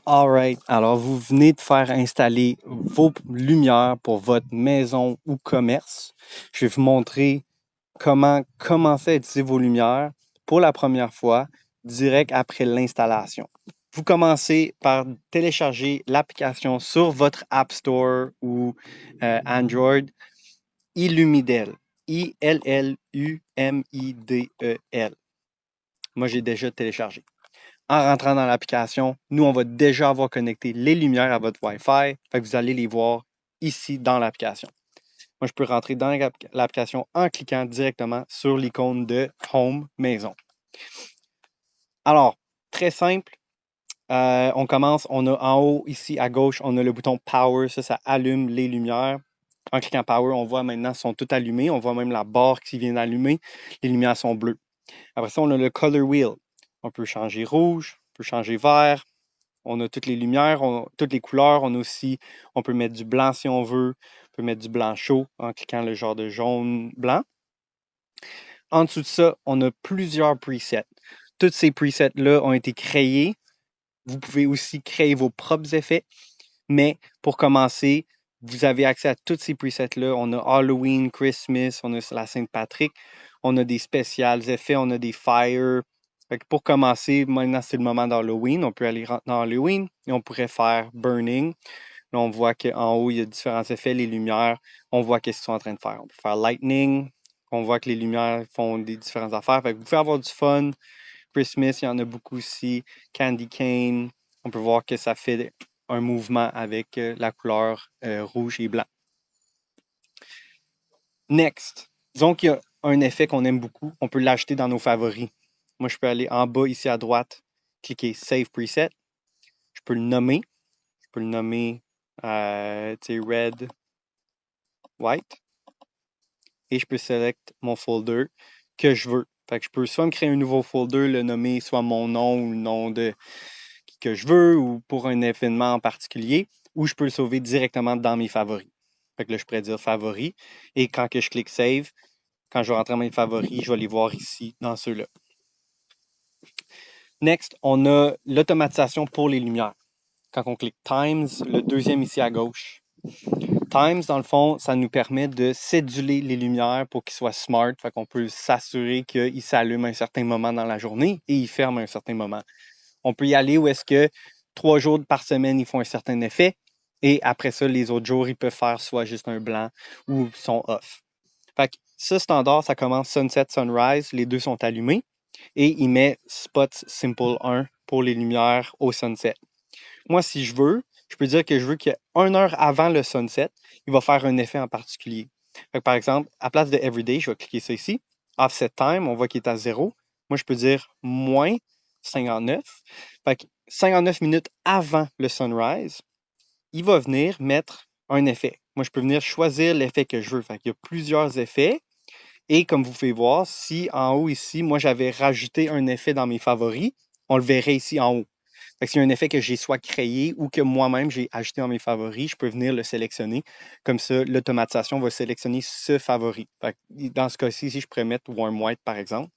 Alright, alors vous venez de faire installer vos lumières pour votre maison ou commerce. Je vais vous montrer comment commencer à utiliser vos lumières pour la première fois, direct après l'installation. Vous commencez par télécharger l'application sur votre App Store ou Android, Illumidel. Illumidel. Moi, j'ai déjà téléchargé. En rentrant dans l'application, nous, on va déjà avoir connecté les lumières à votre Wi-Fi. Fait que vous allez les voir ici dans l'application. Moi, je peux rentrer dans l'application en cliquant directement sur l'icône de Home Maison. Alors, très simple. On commence, on a en haut, ici à gauche, on a le bouton Power. Ça allume les lumières. En cliquant Power, on voit maintenant qu'elles sont toutes allumées. On voit même la barre qui vient d'allumer. Les lumières sont bleues. Après ça, on a le Color Wheel. On peut changer rouge, on peut changer vert. On a toutes les lumières, toutes les couleurs. On peut mettre du blanc si on veut. On peut mettre du blanc chaud en cliquant le genre de jaune-blanc. En dessous de ça, on a plusieurs presets. Tous ces presets-là ont été créés. Vous pouvez aussi créer vos propres effets. Mais pour commencer, vous avez accès à tous ces presets-là. On a Halloween, Christmas, on a la Saint-Patrick. On a des spéciales effets, on a des fire. Fait que pour commencer, maintenant c'est le moment d'Halloween. On peut aller dans Halloween et on pourrait faire Burning. Là, on voit qu'en haut, il y a différents effets, les lumières. On voit qu'est-ce qu'ils sont en train de faire. On peut faire Lightning. On voit que les lumières font des différentes affaires. Fait que vous pouvez avoir du fun. Christmas, il y en a beaucoup aussi. Candy cane. On peut voir que ça fait un mouvement avec la couleur rouge et blanc. Next. Disons qu'il y a un effet qu'on aime beaucoup. On peut l'acheter dans nos favoris. Moi, je peux aller en bas, ici à droite, cliquer Save Preset. Je peux le nommer. Je peux le nommer Red, White. Et je peux select mon folder que je veux. Fait que je peux soit me créer un nouveau folder, le nommer soit mon nom ou le nom que je veux ou pour un événement en particulier, ou je peux le sauver directement dans mes favoris. Fait que là, je pourrais dire favoris. Et quand que je clique Save, quand je vais rentrer dans mes favoris, je vais les voir ici, dans ceux-là. Next, on a l'automatisation pour les lumières. Quand on clique Times, le deuxième ici à gauche. Times, dans le fond, ça nous permet de céduler les lumières pour qu'ils soient smart. Fait qu'on peut s'assurer qu'ils s'allument à un certain moment dans la journée et ils ferment à un certain moment. On peut y aller où est-ce que 3 jours par semaine, ils font un certain effet. Et après ça, les autres jours, ils peuvent faire soit juste un blanc ou ils sont off. Fait que ça, standard, ça commence sunset, sunrise. Les deux sont allumés. Et il met spot simple 1 pour les lumières au sunset. Moi, si je veux, je peux dire que je veux qu'une heure avant le sunset, il va faire un effet en particulier. Fait que, par exemple, à place de everyday, je vais cliquer ça ici. Offset time, on voit qu'il est à 0. Moi, je peux dire moins 59. Fait que 59 minutes avant le sunrise, il va venir mettre un effet. Moi, je peux venir choisir l'effet que je veux. Fait qu'il y a plusieurs effets. Et comme vous pouvez voir, si en haut ici, moi, j'avais rajouté un effet dans mes favoris, on le verrait ici en haut. Fait que s'il y a un effet que j'ai soit créé ou que moi-même j'ai ajouté dans mes favoris, je peux venir le sélectionner. Comme ça, l'automatisation va sélectionner ce favori. Fait que dans ce cas-ci, ici, je pourrais mettre Warm White, par exemple.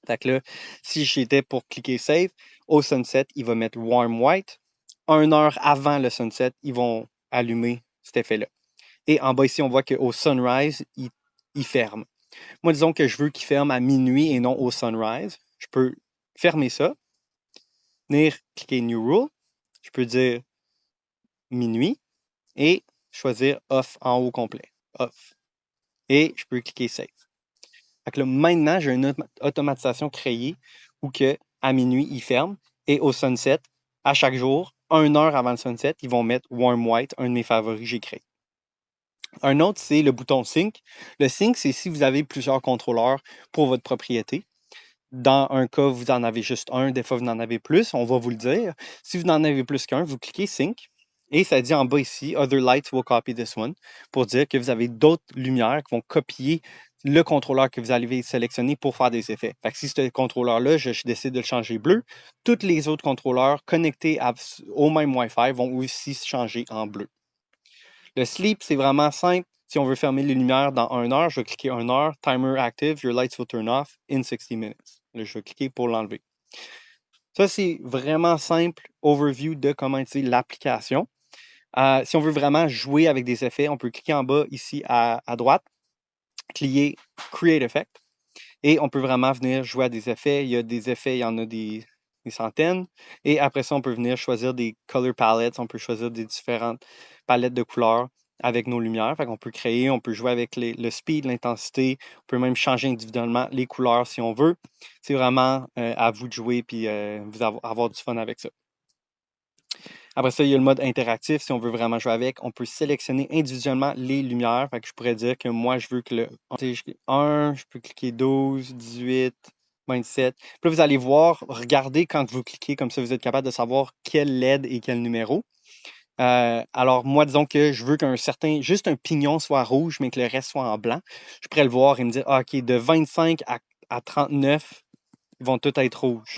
Fait que là, si j'étais pour cliquer Save, au sunset, il va mettre Warm White. 1 heure avant le sunset, ils vont allumer cet effet-là. Et en bas ici, on voit qu'au sunrise, il ferme. Moi, disons que je veux qu'il ferme à minuit et non au sunrise. Je peux fermer ça, venir cliquer New Rule. Je peux dire minuit et choisir Off en haut complet. Off. Et je peux cliquer Save. Fait que là, maintenant, j'ai une automatisation créée où que, à minuit, il ferme et au sunset, à chaque jour, 1 heure avant le sunset, ils vont mettre Warm White, un de mes favoris que j'ai créé. Un autre, c'est le bouton Sync. Le Sync, c'est si vous avez plusieurs contrôleurs pour votre propriété. Dans un cas, vous en avez juste un. Des fois, vous en avez plus. On va vous le dire. Si vous en avez plus qu'un, vous cliquez Sync. Et ça dit en bas ici, Other lights will copy this one, pour dire que vous avez d'autres lumières qui vont copier le contrôleur que vous allez sélectionner pour faire des effets. Fait que si ce contrôleur-là, je décide de le changer bleu, tous les autres contrôleurs connectés au même Wi-Fi vont aussi se changer en bleu. Le sleep, c'est vraiment simple. Si on veut fermer les lumières dans 1 heure, je vais cliquer 1 heure. Timer active, your lights will turn off in 60 minutes. Là, je vais cliquer pour l'enlever. Ça, c'est vraiment simple overview de comment utiliser l'application. Si on veut vraiment jouer avec des effets, on peut cliquer en bas ici à droite, cliquer Create Effect, et on peut vraiment venir jouer à des effets. Il y a des effets, il y en a des centaines. Et après ça, on peut venir choisir des color palettes, on peut choisir des différentes palettes de couleurs avec nos lumières. Fait qu'on peut créer, on peut jouer avec le speed, l'intensité, on peut même changer individuellement les couleurs si on veut. C'est vraiment à vous de jouer puis vous avoir du fun avec ça. Après ça, il y a le mode interactif. Si on veut vraiment jouer avec, on peut sélectionner individuellement les lumières. Fait que je pourrais dire que moi, je veux que le 1, je peux cliquer 12, 18, 27. Puis là, vous allez voir, regardez quand vous cliquez, comme ça, vous êtes capable de savoir quel LED et quel numéro. Alors, moi, disons que je veux juste un pignon soit rouge, mais que le reste soit en blanc. Je pourrais le voir et me dire, OK, de 25 à 39, ils vont tous être rouges.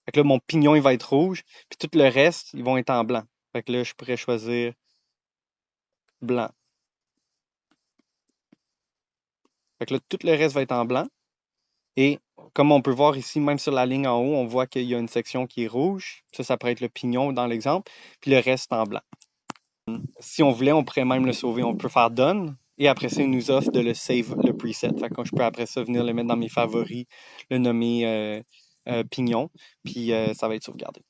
Fait que là, mon pignon, il va être rouge, puis tout le reste, ils vont être en blanc. Fait que là, je pourrais choisir blanc. Fait que là, tout le reste va être en blanc. Et comme on peut voir ici, même sur la ligne en haut, on voit qu'il y a une section qui est rouge. Ça pourrait être le pignon dans l'exemple, puis le reste en blanc. Si on voulait, on pourrait même le sauver. On peut faire Done. Et après ça, il nous offre de le save le preset. Fait que je peux après ça venir le mettre dans mes favoris, le nommer pignon, puis ça va être sauvegardé.